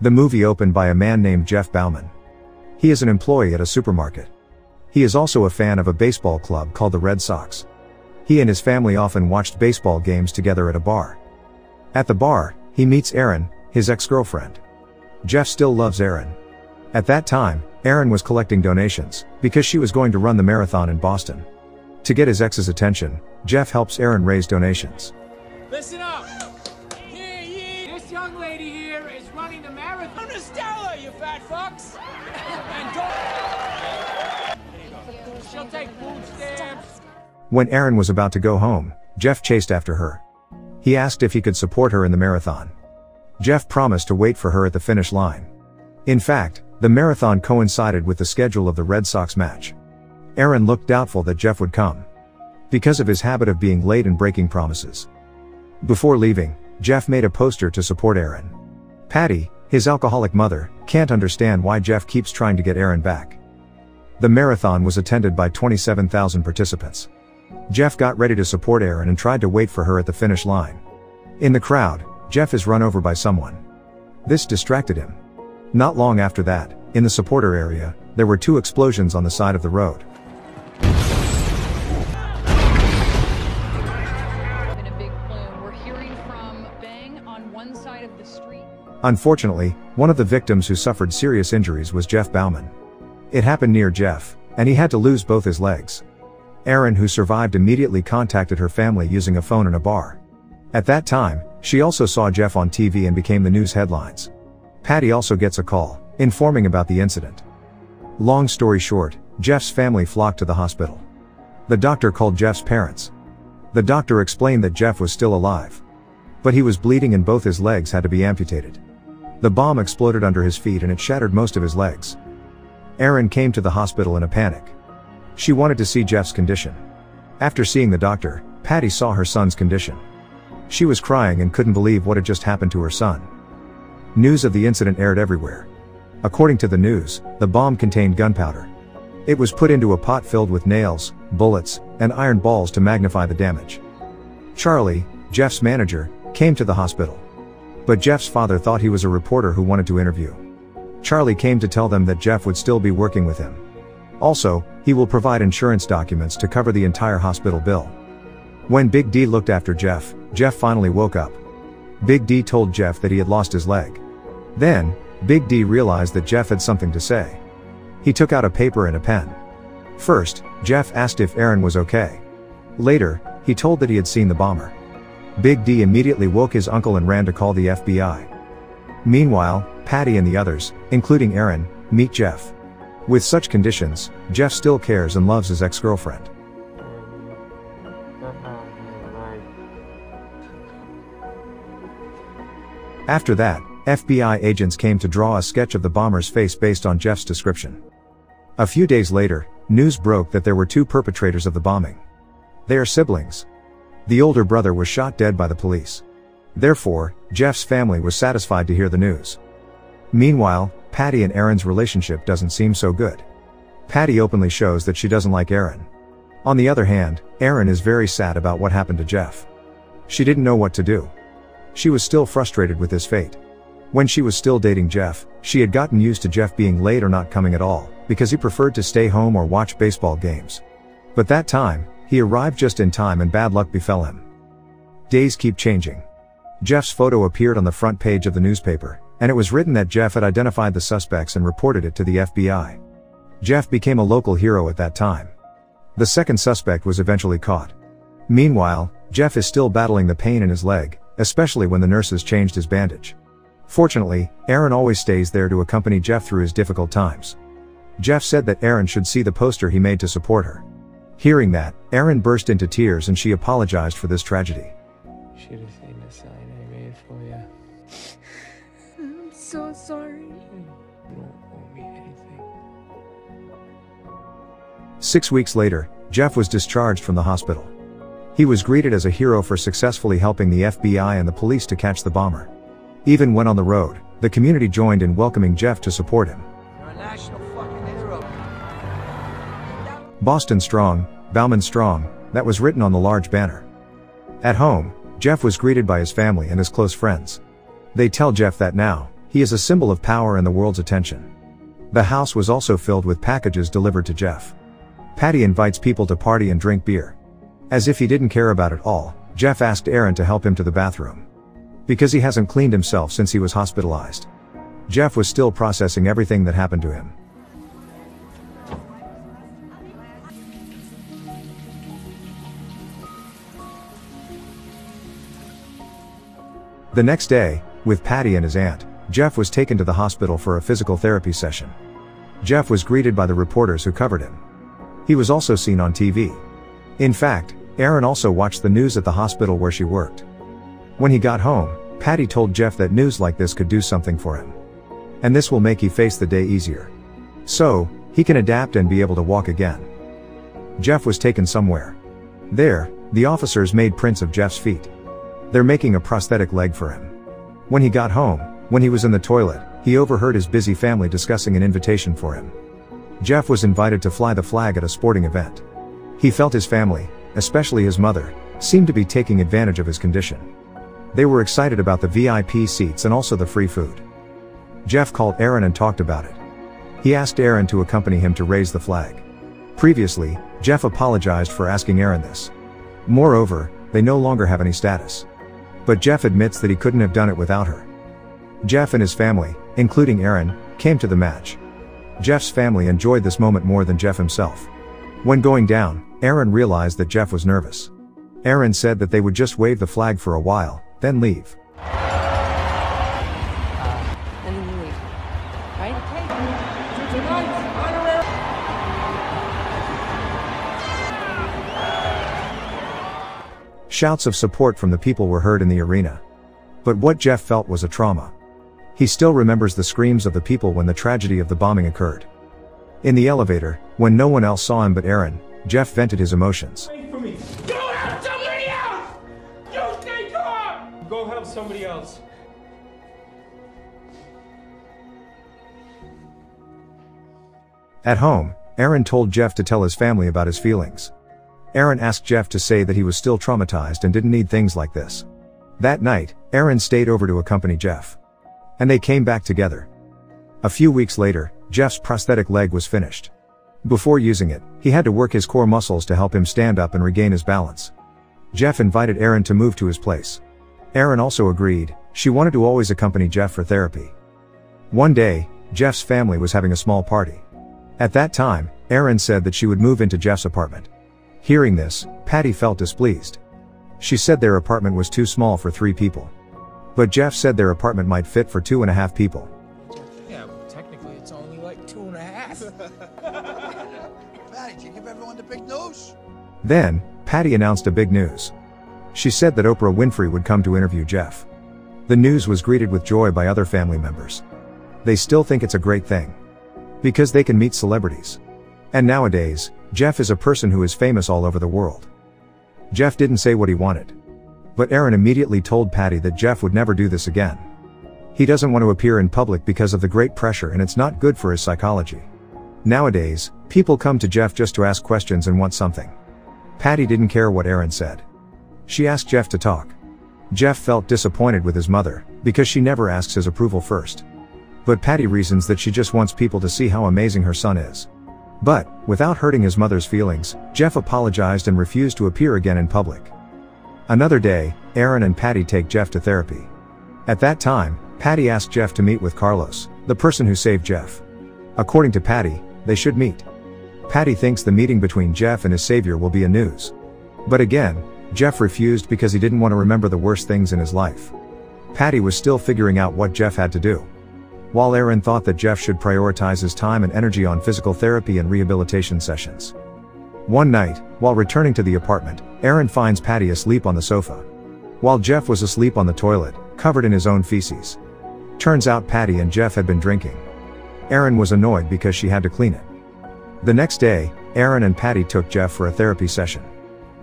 The movie opened by a man named Jeff Bauman. He is an employee at a supermarket. He is also a fan of a baseball club called the Red Sox. He and his family often watched baseball games together at a bar. At the bar, he meets Erin, his ex-girlfriend. Jeff still loves Erin. At that time, Erin was collecting donations, because she was going to run the marathon in Boston. To get his ex's attention, Jeff helps Erin raise donations. Listen up! This young lady here is running the marathon. Stella, you fat fucks! And she'll take food stamps. When Erin was about to go home, Jeff chased after her. He asked if he could support her in the marathon. Jeff promised to wait for her at the finish line. In fact, the marathon coincided with the schedule of the Red Sox match. Erin looked doubtful that Jeff would come, because of his habit of being late and breaking promises. Before leaving, Jeff made a poster to support Erin. Patty, his alcoholic mother, can't understand why Jeff keeps trying to get Erin back. The marathon was attended by 27,000 participants. Jeff got ready to support Erin and tried to wait for her at the finish line. In the crowd, Jeff is run over by someone. This distracted him. Not long after that, in the supporter area, there were 2 explosions on the side of the road. In a big plume, we're hearing from bang on one side of the street. Unfortunately, one of the victims who suffered serious injuries was Jeff Bauman. It happened near Jeff, and he had to lose both his legs. Erin, who survived, immediately contacted her family using a phone in a bar. At that time, she also saw Jeff on TV and became the news headlines. Patty also gets a call, informing about the incident. Long story short, Jeff's family flocked to the hospital. The doctor called Jeff's parents. The doctor explained that Jeff was still alive, but he was bleeding and both his legs had to be amputated. The bomb exploded under his feet and it shattered most of his legs. Erin came to the hospital in a panic. She wanted to see Jeff's condition. After seeing the doctor, Patty saw her son's condition. She was crying and couldn't believe what had just happened to her son. News of the incident aired everywhere. According to the news, the bomb contained gunpowder. It was put into a pot filled with nails, bullets, and iron balls to magnify the damage. Charlie, Jeff's manager, came to the hospital. But Jeff's father thought he was a reporter who wanted to interview. Charlie came to tell them that Jeff would still be working with him. Also, he will provide insurance documents to cover the entire hospital bill. When Big D looked after Jeff, Jeff finally woke up. Big D told Jeff that he had lost his leg. Then, Big D realized that Jeff had something to say. He took out a paper and a pen. First, Jeff asked if Erin was okay. Later, he told that he had seen the bomber. Big D immediately woke his uncle and ran to call the FBI. Meanwhile, Patty and the others, including Erin, meet Jeff. With such conditions, Jeff still cares and loves his ex-girlfriend. After that, FBI agents came to draw a sketch of the bomber's face based on Jeff's description. A few days later, news broke that there were 2 perpetrators of the bombing. They are siblings. The older brother was shot dead by the police. Therefore, Jeff's family was satisfied to hear the news. Meanwhile, Patty and Erin's relationship doesn't seem so good. Patty openly shows that she doesn't like Erin. On the other hand, Erin is very sad about what happened to Jeff. She didn't know what to do. She was still frustrated with his fate. When she was still dating Jeff, she had gotten used to Jeff being late or not coming at all, because he preferred to stay home or watch baseball games. But that time, he arrived just in time and bad luck befell him. Days keep changing. Jeff's photo appeared on the front page of the newspaper, and it was written that Jeff had identified the suspects and reported it to the FBI. Jeff became a local hero at that time. The second suspect was eventually caught. Meanwhile, Jeff is still battling the pain in his leg, especially when the nurses changed his bandage. Fortunately, Erin always stays there to accompany Jeff through his difficult times. Jeff said that Erin should see the poster he made to support her. Hearing that, Erin burst into tears and she apologized for this tragedy. Should have seen the sign I made for you. I'm so sorry. You don't owe me anything. 6 weeks later, Jeff was discharged from the hospital. He was greeted as a hero for successfully helping the FBI and the police to catch the bomber. Even when on the road, the community joined in welcoming Jeff to support him. You're a national fucking hero. Boston strong, Bauman strong, that was written on the large banner. At home, Jeff was greeted by his family and his close friends. They tell Jeff that now, He is a symbol of power and the world's attention. The house was also filled with packages delivered to Jeff. Patty invites people to party and drink beer. As if he didn't care about it all, Jeff asked Aaron to help him to the bathroom. Because he hasn't cleaned himself since he was hospitalized. Jeff was still processing everything that happened to him. The next day, with Patty and his aunt, Jeff was taken to the hospital for a physical therapy session. Jeff was greeted by the reporters who covered him. He was also seen on TV. In fact, Aaron also watched the news at the hospital where she worked. When he got home, Patty told Jeff that news like this could do something for him. And this will make he face the day easier. So, he can adapt and be able to walk again. Jeff was taken somewhere. There, the officers made prints of Jeff's feet. They're making a prosthetic leg for him. When he got home, when he was in the toilet, he overheard his busy family discussing an invitation for him. Jeff was invited to fly the flag at a sporting event. He felt his family, especially his mother, seemed to be taking advantage of his condition. They were excited about the VIP seats and also the free food. Jeff called Aaron and talked about it. He asked Aaron to accompany him to raise the flag. Previously, Jeff apologized for asking Aaron this. Moreover, they no longer have any status. But Jeff admits that he couldn't have done it without her. Jeff and his family, including Aaron, came to the match. Jeff's family enjoyed this moment more than Jeff himself. When going down, Aaron realized that Jeff was nervous. Aaron said that they would just wave the flag for a while, then leave. And then you leave. Right? Shouts of support from the people were heard in the arena. But what Jeff felt was a trauma. He still remembers the screams of the people when the tragedy of the bombing occurred. In the elevator, when no one else saw him but Aaron, Jeff vented his emotions. Wait for me. Go help somebody else! You stay calm! Go help somebody else. At home, Aaron told Jeff to tell his family about his feelings. Aaron asked Jeff to say that he was still traumatized and didn't need things like this. That night, Aaron stayed over to accompany Jeff. And they came back together. A few weeks later, Jeff's prosthetic leg was finished. Before using it, he had to work his core muscles to help him stand up and regain his balance. Jeff invited Aaron to move to his place. Aaron also agreed. She wanted to always accompany Jeff for therapy. One day, Jeff's family was having a small party. At that time, Aaron said that she would move into Jeff's apartment. Hearing this, Patty felt displeased. She said their apartment was too small for 3 people. But Jeff said their apartment might fit for 2.5 people. Yeah, well, technically it's only like 2.5. Patty, did you give everyone the big news? Then, Patty announced a big news. She said that Oprah Winfrey would come to interview Jeff. The news was greeted with joy by other family members. They still think it's a great thing. Because they can meet celebrities. And nowadays, Jeff is a person who is famous all over the world. Jeff didn't say what he wanted. But Aaron immediately told Patty that Jeff would never do this again. He doesn't want to appear in public because of the great pressure and it's not good for his psychology. Nowadays, people come to Jeff just to ask questions and want something. Patty didn't care what Aaron said. She asked Jeff to talk. Jeff felt disappointed with his mother, because she never asks his approval first. But Patty reasons that she just wants people to see how amazing her son is. But, without hurting his mother's feelings, Jeff apologized and refused to appear again in public. Another day, Aaron and Patty take Jeff to therapy. At that time, Patty asked Jeff to meet with Carlos, the person who saved Jeff. According to Patty, they should meet. Patty thinks the meeting between Jeff and his savior will be a news. But again, Jeff refused because he didn't want to remember the worst things in his life. Patty was still figuring out what Jeff had to do. While Aaron thought that Jeff should prioritize his time and energy on physical therapy and rehabilitation sessions. One night, while returning to the apartment, Aaron finds Patty asleep on the sofa. While Jeff was asleep on the toilet, covered in his own feces. Turns out Patty and Jeff had been drinking. Aaron was annoyed because she had to clean it. The next day, Aaron and Patty took Jeff for a therapy session.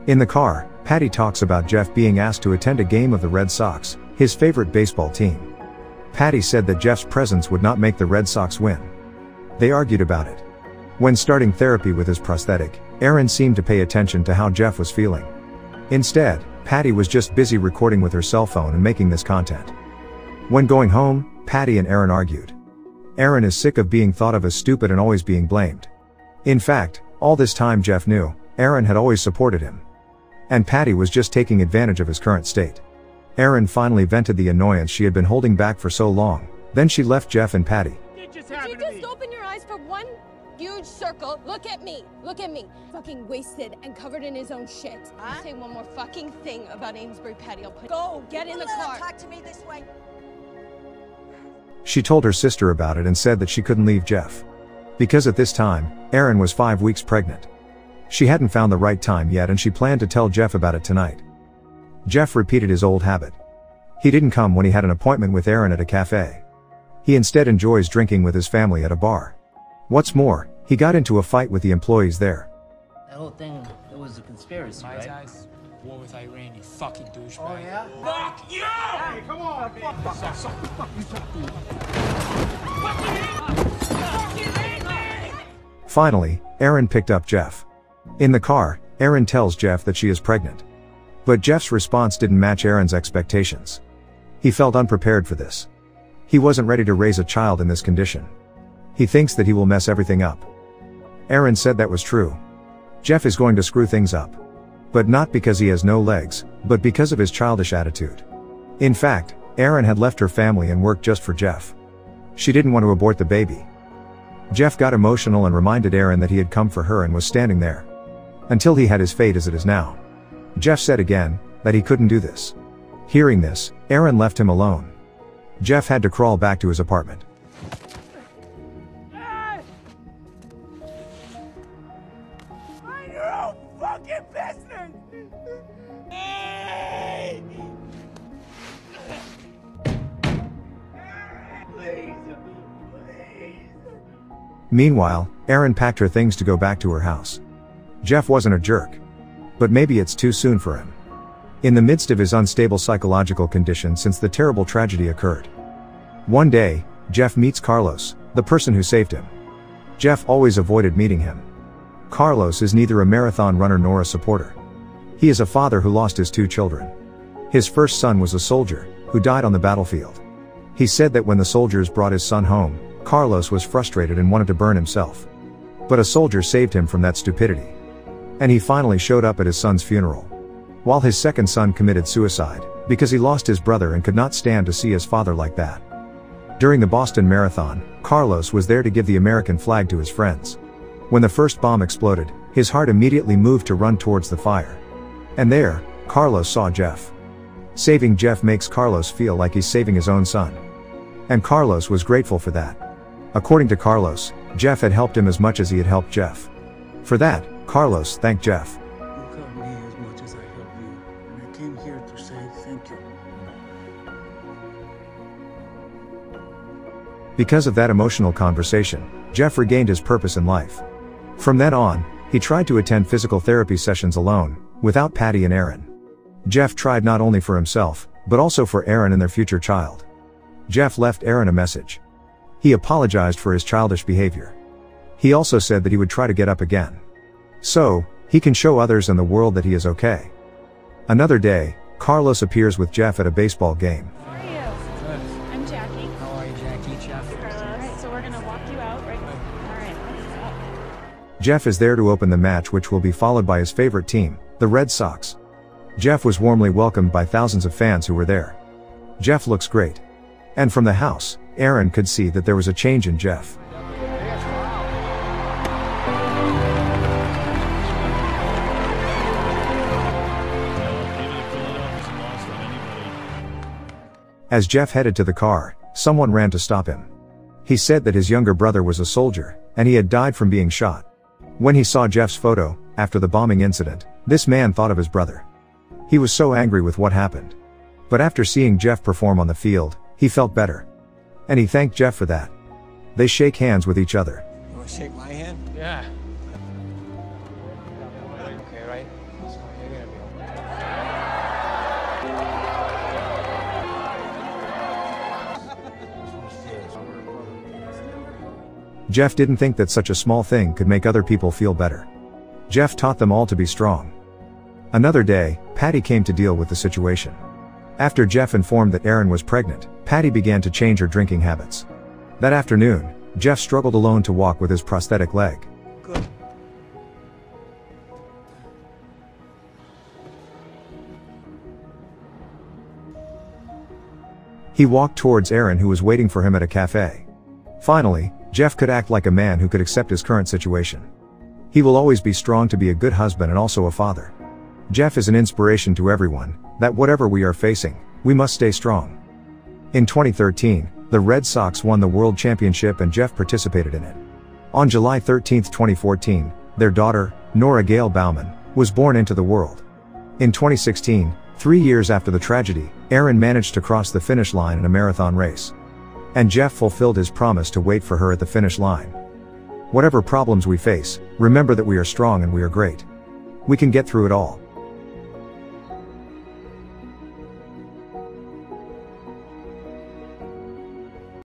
In the car, Patty talks about Jeff being asked to attend a game of the Red Sox, his favorite baseball team. Patty said that Jeff's presence would not make the Red Sox win. They argued about it. When starting therapy with his prosthetic, Aaron seemed to pay attention to how Jeff was feeling. Instead, Patty was just busy recording with her cell phone and making this content. When going home, Patty and Aaron argued. Aaron is sick of being thought of as stupid and always being blamed. In fact, all this time Jeff knew, Aaron had always supported him. And Patty was just taking advantage of his current state. Aaron finally vented the annoyance she had been holding back for so long, then she left Jeff and Patty. Did you just open your eyes for one huge circle? Look at me. Look at me. Fucking wasted and covered in his own shit. Huh? Say one more fucking thing about Amesbury Patty. I'll put. Go. Get in the car. Talk to me this way. She told her sister about it and said that she couldn't leave Jeff. Because at this time, Erin was 5 weeks pregnant. She hadn't found the right time yet and she planned to tell Jeff about it tonight. Jeff repeated his old habit. He didn't come when he had an appointment with Erin at a cafe. He instead enjoys drinking with his family at a bar. What's more, he got into a fight with the employees there. That whole thing, it was a conspiracy, right? Guys, war with Iran, you fucking douchebag. Oh, yeah? Fuck you! Hey, come on, man. Finally, Erin picked up Jeff. In the car, Erin tells Jeff that she is pregnant. But Jeff's response didn't match Erin's expectations. He felt unprepared for this. He wasn't ready to raise a child in this condition. He thinks that he will mess everything up. Erin said that was true. Jeff is going to screw things up. But not because he has no legs, but because of his childish attitude. In fact, Erin had left her family and worked just for Jeff. She didn't want to abort the baby. Jeff got emotional and reminded Erin that he had come for her and was standing there. Until he had his fate as it is now. Jeff said again, that he couldn't do this. Hearing this, Erin left him alone. Jeff had to crawl back to his apartment. Mind your own fucking business! Hey! Please, please. Meanwhile, Erin packed her things to go back to her house. Jeff wasn't a jerk. But maybe it's too soon for him. In the midst of his unstable psychological condition since the terrible tragedy occurred. One day, Jeff meets Carlos, the person who saved him. Jeff always avoided meeting him. Carlos is neither a marathon runner nor a supporter. He is a father who lost his 2 children. His first son was a soldier, who died on the battlefield. He said that when the soldiers brought his son home, Carlos was frustrated and wanted to burn himself. But a soldier saved him from that stupidity. And he finally showed up at his son's funeral. While his second son committed suicide, because he lost his brother and could not stand to see his father like that. During the Boston Marathon, Carlos was there to give the American flag to his friends. When the first bomb exploded, his heart immediately moved to run towards the fire. And there, Carlos saw Jeff. Saving Jeff makes Carlos feel like he's saving his own son. And Carlos was grateful for that. According to Carlos, Jeff had helped him as much as he had helped Jeff. For that, Carlos thanked Jeff. You helped me as much as I helped you, and I came here to say thank you. Because of that emotional conversation, Jeff regained his purpose in life. From then on, he tried to attend physical therapy sessions alone, without Patty and Erin. Jeff tried not only for himself, but also for Erin and their future child. Jeff left Erin a message. He apologized for his childish behavior. He also said that he would try to get up again. So, he can show others and the world that he is okay. Another day, Carlos appears with Jeff at a baseball game. How are you? Good. I'm Jackie. How are you, Jackie? Jeff. Alright, so we're gonna walk you out right now. Alright, let's go. Jeff is there to open the match, which will be followed by his favorite team, the Red Sox. Jeff was warmly welcomed by thousands of fans who were there. Jeff looks great. And from the house, Erin could see that there was a change in Jeff. As Jeff headed to the car, someone ran to stop him. He said that his younger brother was a soldier, and he had died from being shot. When he saw Jeff's photo, after the bombing incident, this man thought of his brother. He was so angry with what happened. But after seeing Jeff perform on the field, he felt better. And he thanked Jeff for that. They shake hands with each other. You want to shake my hand? Yeah. Okay, right? So you're gonna be Jeff didn't think that such a small thing could make other people feel better. Jeff taught them all to be strong. Another day, Patty came to deal with the situation. After Jeff informed that Erin was pregnant, Patty began to change her drinking habits. That afternoon, Jeff struggled alone to walk with his prosthetic leg. Good. He walked towards Aaron, who was waiting for him at a cafe. Finally, Jeff could act like a man who could accept his current situation. He will always be strong to be a good husband and also a father. Jeff is an inspiration to everyone, that whatever we are facing, we must stay strong. In 2013, the Red Sox won the World Championship and Jeff participated in it. On July 13, 2014, their daughter, Nora Gail Bauman, was born into the world. In 2016, 3 years after the tragedy, Aaron managed to cross the finish line in a marathon race. And Jeff fulfilled his promise to wait for her at the finish line. Whatever problems we face, remember that we are strong and we are great. We can get through it all.